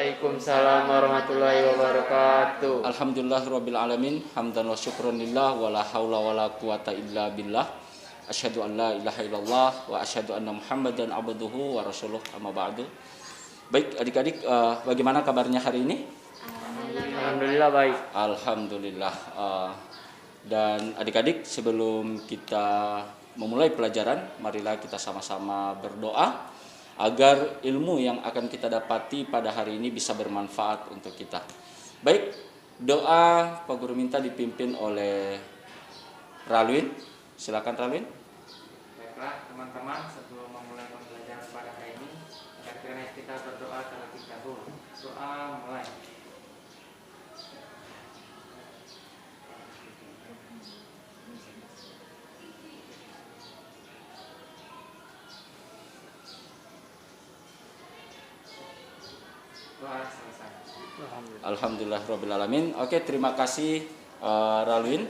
Waalaikumsalam warahmatullahi wabarakatuh. Alhamdulillahirabbil alamin, hamdan wa syukran lillah wa la haula wa la quwata illa billah. Asyhadu an la ilaha illallah wa asyhadu anna Muhammadan abduhu wa rasuluh, amma ba'du. Baik adik-adik, bagaimana kabarnya hari ini? Alhamdulillah baik. Alhamdulillah. Dan adik-adik, sebelum kita memulai pelajaran, marilah kita sama-sama berdoa agar ilmu yang akan kita dapati pada hari ini bisa bermanfaat untuk kita. Baik, doa Pak Guru minta dipimpin oleh Ralwin. Silakan Ralwin. Baiklah teman-teman, sebelum memulai pembelajaran pada hari ini, agar kita berdoa terlebih dahulu. Doa mulai. Doa selesai. Alhamdulillah rabbil alamin. Oke, terima kasih Ralwin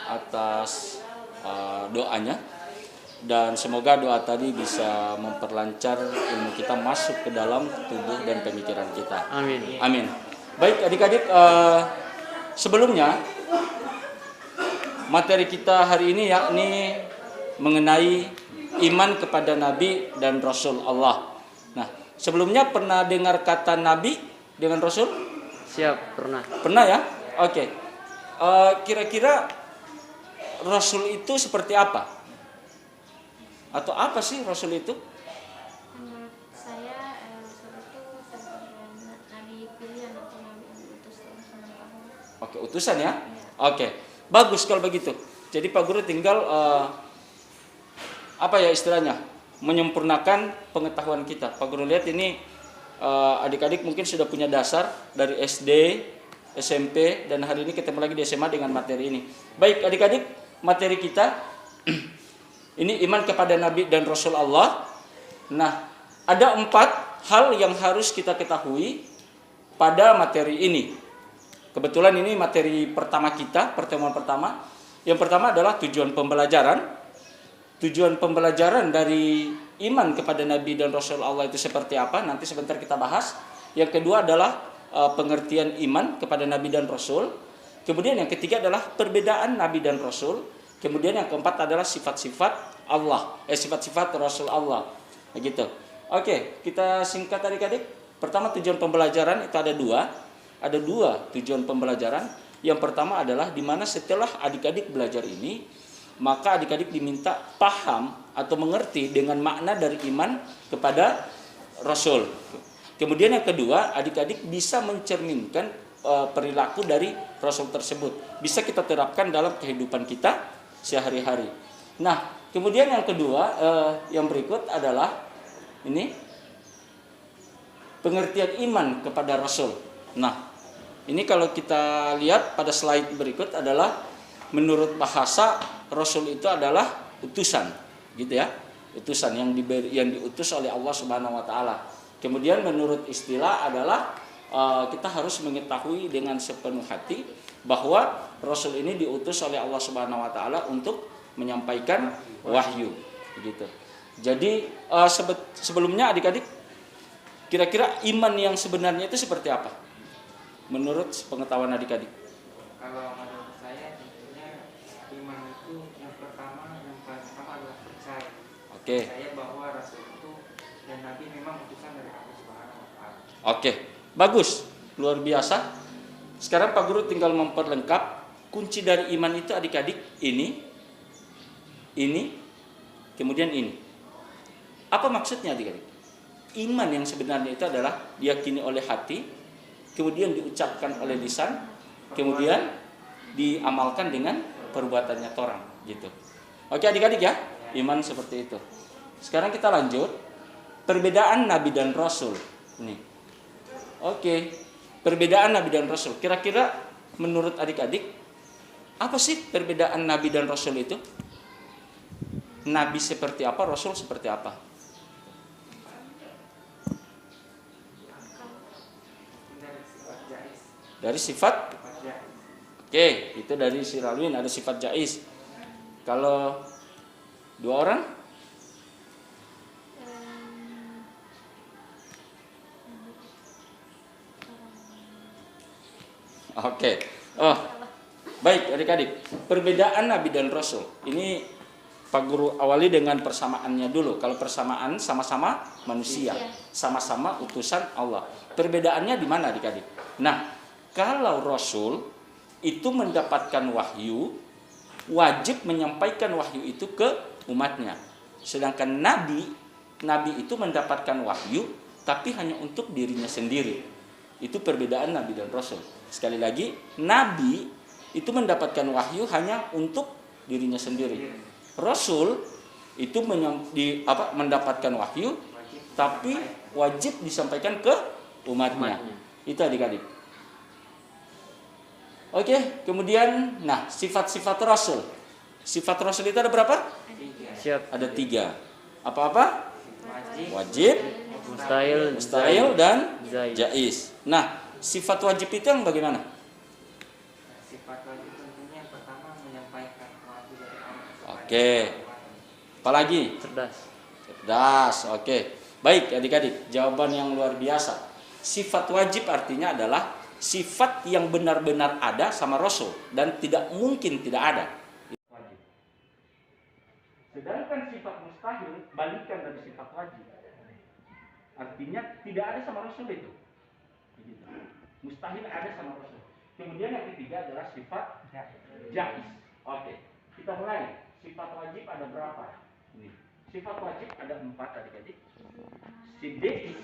atas doanya, dan semoga doa tadi bisa memperlancar ilmu kita masuk ke dalam tubuh dan pemikiran kita. Amin. Amin. Baik adik-adik, sebelumnya materi kita hari ini yakni mengenai iman kepada Nabi dan Rasul Allah. Nah, sebelumnya pernah dengar kata Nabi dengan Rasul? Siap, pernah. Pernah ya? Oke. Kira-kira Rasul itu seperti apa? Atau apa sih Rasul itu? Menurut saya Rasul itu sebagai nabi pilihan atau nabi yang diutus sama Allah. Oke, utusan ya? Oke, bagus kalau begitu. Jadi Pak Guru tinggal apa ya istilahnya, menyempurnakan pengetahuan kita. Pak Guru lihat ini adik-adik mungkin sudah punya dasar dari SD, SMP, dan hari ini ketemu lagi di SMA dengan materi ini. Baik adik-adik, materi kita ini iman kepada Nabi dan Rasul Allah. Nah, ada 4 hal yang harus kita ketahui pada materi ini. Kebetulan ini materi pertama kita, pertemuan pertama. Yang pertama adalah tujuan pembelajaran. Tujuan pembelajaran dari iman kepada Nabi dan Rasul Allah itu seperti apa? Nanti sebentar kita bahas. Yang kedua adalah pengertian iman kepada Nabi dan Rasul. Kemudian yang ketiga adalah perbedaan Nabi dan Rasul. Kemudian yang keempat adalah sifat-sifat Allah, sifat-sifat Rasul Allah. Begitu. Oke, kita singkat adik-adik. Pertama, tujuan pembelajaran itu ada 2. Ada 2 tujuan pembelajaran. Yang pertama adalah di mana setelah adik-adik belajar ini, maka adik-adik diminta paham atau mengerti dengan makna dari iman kepada Rasul. Kemudian yang kedua, adik-adik bisa mencerminkan perilaku dari Rasul tersebut. Bisa kita terapkan dalam kehidupan kita sehari-hari. Nah, kemudian yang kedua, yang berikut adalah ini pengertian iman kepada Rasul. Nah, ini kalau kita lihat pada slide berikut adalah menurut bahasa Rasul itu adalah utusan, gitu ya, utusan yang diutus oleh Allah Subhanahu Wa Taala. Kemudian menurut istilah adalah kita harus mengetahui dengan sepenuh hati bahwa Rasul ini diutus oleh Allah Subhanahu Wa Taala untuk menyampaikan wahyu, gitu. Jadi sebelumnya adik-adik, kira-kira iman yang sebenarnya itu seperti apa? Menurut pengetahuan adik-adik. Kalau menurut saya tentunya iman itu yang paling pertama adalah percaya. Oke. Percaya bahwa Rasul itu dan Nabi memang utusan dari Allah Subhanahu Wa Taala. Oke, bagus, luar biasa. Sekarang Pak Guru tinggal memperlengkap kunci dari iman itu adik-adik ini, kemudian ini. Apa maksudnya adik-adik? Iman yang sebenarnya itu adalah diyakini oleh hati, kemudian diucapkan oleh lisan, kemudian diamalkan dengan perbuatan nyata orang, gitu. Oke adik-adik ya, iman seperti itu. Sekarang kita lanjut perbedaan Nabi dan Rasul. Nih. Oke, perbedaan Nabi dan Rasul. Kira-kira menurut adik-adik apa sih perbedaan Nabi dan Rasul itu? Nabi seperti apa, Rasul seperti apa? Dari sifat. Oke, itu dari si Ralwin ada sifat jais. Kalau 2 orang? Oke. Oh, baik adik-adik. Perbedaan Nabi dan Rasul. Ini Pak Guru awali dengan persamaannya dulu. Kalau persamaan sama-sama manusia, sama-sama utusan Allah. Perbedaannya di mana adik-adik? Nah, kalau Rasul itu mendapatkan wahyu, wajib menyampaikan wahyu itu ke umatnya. Sedangkan Nabi itu mendapatkan wahyu, tapi hanya untuk dirinya sendiri. Itu perbedaan Nabi dan Rasul. Sekali lagi, Nabi itu mendapatkan wahyu hanya untuk dirinya sendiri. Rasul itu mendapatkan wahyu, tapi wajib disampaikan ke umatnya. Itu adik-adik. Oke, kemudian, nah sifat-sifat Rasul. Sifat Rasul itu ada berapa? Siap. Ada 3. Apa-apa? Wajib, mustahil, dan jaiz. Nah, sifat wajib itu yang bagaimana? Sifat wajib tentunya yang pertama menyampaikan wahyu dari Allah. Oke. Apalagi? Cerdas. Oke. Baik, adik-adik, jawaban yang luar biasa. Sifat wajib artinya adalah sifat yang benar-benar ada sama Rasul dan tidak mungkin tidak ada. Wajib. Sedangkan sifat mustahil balikan dari sifat wajib. Artinya tidak ada sama Rasul itu. Begitu. Mustahil ada sama Rasul. Kemudian yang ketiga adalah sifat jaiz. Oke. Kita mulai. Sifat wajib ada berapa? Ini. Sifat wajib ada 4 adik-adik. Sidik,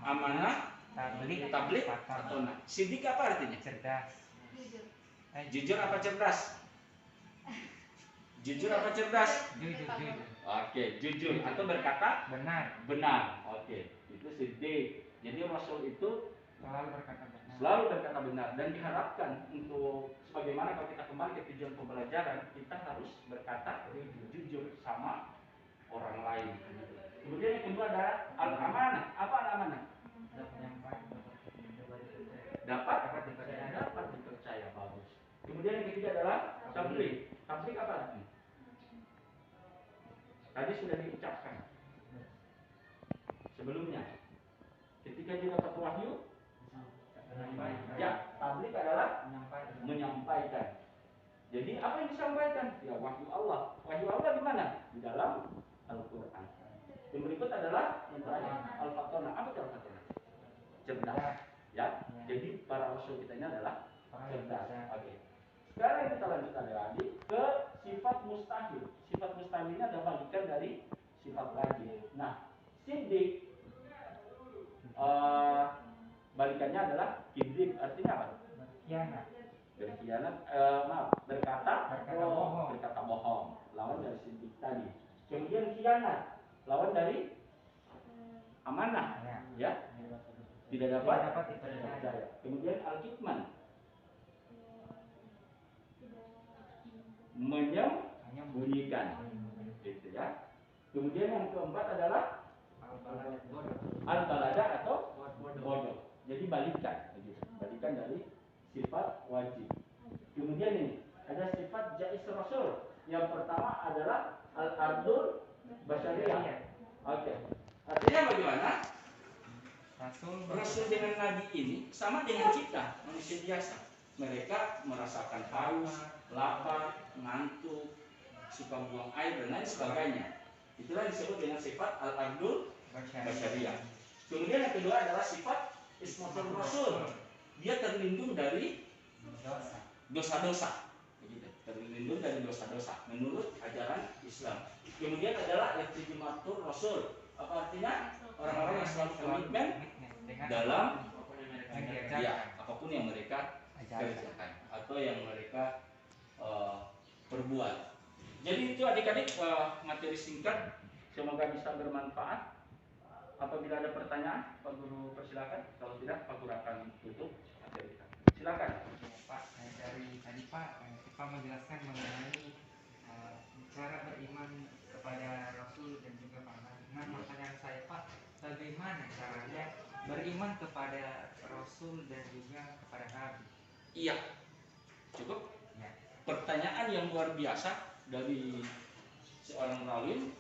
amanah, tabligh, fatona. Sidik apa artinya? Cerdas. Jujur apa cerdas? Jujur apa cerdas? Jujur. Oke, jujur atau berkata benar. Oke, itu sidik. Jadi Rasul itu selalu berkata benar dan diharapkan untuk sebagaimana kalau kita kembali ke tujuan pembelajaran, kita harus berkata jujur sama orang lain. Kemudian yang kedua ada al-amanah. Apa al-amanah? Dapat dipercaya. Bagus. Kemudian yang ketiga adalah tabligh. Tabligh apa artinya? Tadi sudah diucapkan sebelumnya. Ketika dia dapat wahyu, ya, tabligh adalah menyampaikan. Jadi apa yang disampaikan? Ya, wahyu Allah. Wahyu Allah di mana? Di dalam Al-Quran. Yang berikut adalah yang terakhir, al-fatona. Apa itu al-fatona? Cerdas. Ya, jadi para rasul kita ini adalah cerdas. Oke. Sekarang kita lanjut adik-adik ke sifat mustahil. Sifat mustahil ini adalah balikan dari sifat wajib. Nah, sidik balikannya adalah kidzib. Artinya apa? Berkhianat. Berkata bohong. Lawan dari sidik tadi. Kemudian khianat, lawan dari amanah, ya, tidak dapat dipercaya. Kemudian al-kitman, menyembunyikan, gitu ya. Kemudian yang keempat adalah al-balada atau bodoh. Jadi balikan, begitu. Balikan dari sifat wajib. Kemudian ini ada sifat jaiz Rasul. Yang pertama adalah al-ardul basyariyah. Oke. Artinya bagaimana? Rasul dengan Nabi ini sama dengan kita, manusia biasa. Mereka merasakan haus, lapar, ngantuk, suka buang air dan lain sebagainya. Itulah disebut dengan sifat al-ardul basyariyah. Kemudian yang kedua adalah sifat ismatul Rasul. Dia terlindung dari dosa-dosa. Terlindung dari dosa-dosa menurut ajaran Islam. Kemudian adalah istiqamatul Rasul. Apa artinya? Orang-orang yang selalu komitmen dalam apapun yang mereka kerjakan atau yang mereka perbuat. Jadi itu adik-adik materi singkat. Semoga bisa bermanfaat. Apabila ada pertanyaan, Pak Guru persilakan. Kalau tidak, Pak Guru akan tutup materi kita. Silakan. Pak, dari tadi Pak menjelaskan mengenai cara beriman kepada Rasul dan juga para nabi. Nah, pertanyaan saya Pak, bagaimana caranya beriman kepada Rasul dan juga kepada Nabi? Iya, cukup. Ya. Pertanyaan yang luar biasa dari seorang rawin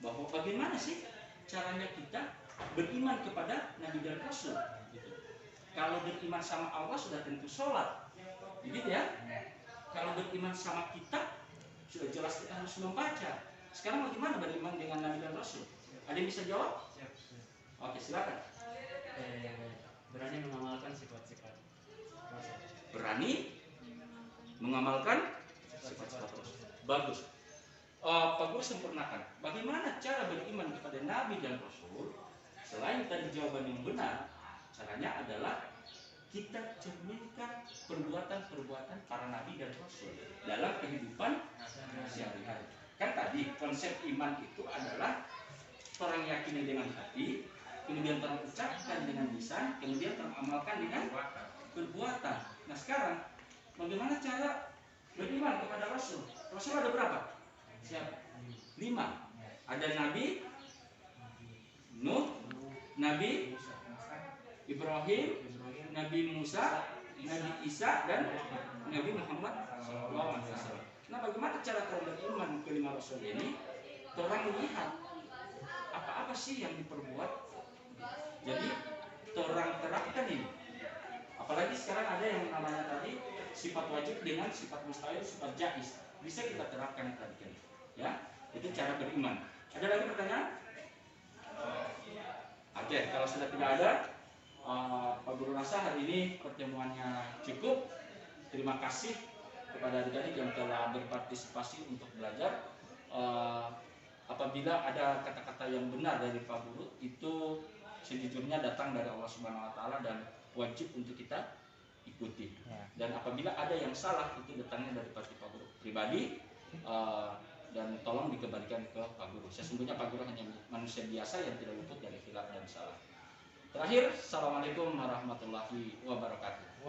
bahwa bagaimana sih caranya kita beriman kepada Nabi dan Rasul. Gitu. Kalau beriman sama Allah sudah tentu sholat. Begitu ya? Kalau beriman sama kitab, sudah jelas kita harus membaca. Sekarang bagaimana beriman dengan Nabi dan Rasul? Ada yang bisa jawab? Siap. Oke, silakan. Berani mengamalkan sifat-sifat Rasul. Berani mengamalkan sifat-sifat Rasul. Bagus. Pak Guru sempurnakan. Bagaimana cara beriman kepada Nabi dan Rasul? Selain tadi jawaban yang benar, caranya adalah kita cerminkan perbuatan-perbuatan para Nabi dan Rasul dalam kehidupan sehari-hari. Kan tadi konsep iman itu adalah orang yakini dengan hati, kemudian orang ucapkan dengan lisan, kemudian orang amalkan dengan perbuatan. Nah sekarang, bagaimana cara beriman kepada Rasul? Rasul ada berapa? Siapa? 5. Ada Nabi Nuh, Nabi Ibrahim, Nabi Musa, Nabi Isa, dan Nabi Muhammad SAW. Nah, bagaimana cara kau beriman ke 5 Rasul ini? Orang melihat apa-apa sih yang diperbuat. Jadi, orang terapkan ini. Apalagi sekarang ada yang namanya tadi sifat wajib dengan sifat mustahil, sifat jaiz. Bisa kita terapkan tadi kan? Ya, itu cara beriman. Ada lagi pertanyaan? Oke, kalau sudah tidak ada, Pak Guru rasa hari ini pertemuannya cukup. Terima kasih kepada adik-adik yang telah berpartisipasi untuk belajar. Apabila ada kata-kata yang benar dari Pak Guru, itu sejujurnya datang dari Allah Subhanahu Wa Taala dan wajib untuk kita ikuti. Dan apabila ada yang salah, itu datangnya dari Pak Guru pribadi. Dan tolong dikembalikan ke Pak Guru. Sesungguhnya Pak Guru hanya manusia biasa yang tidak luput dari khilaf dan salah. Terakhir, assalamualaikum warahmatullahi wabarakatuh.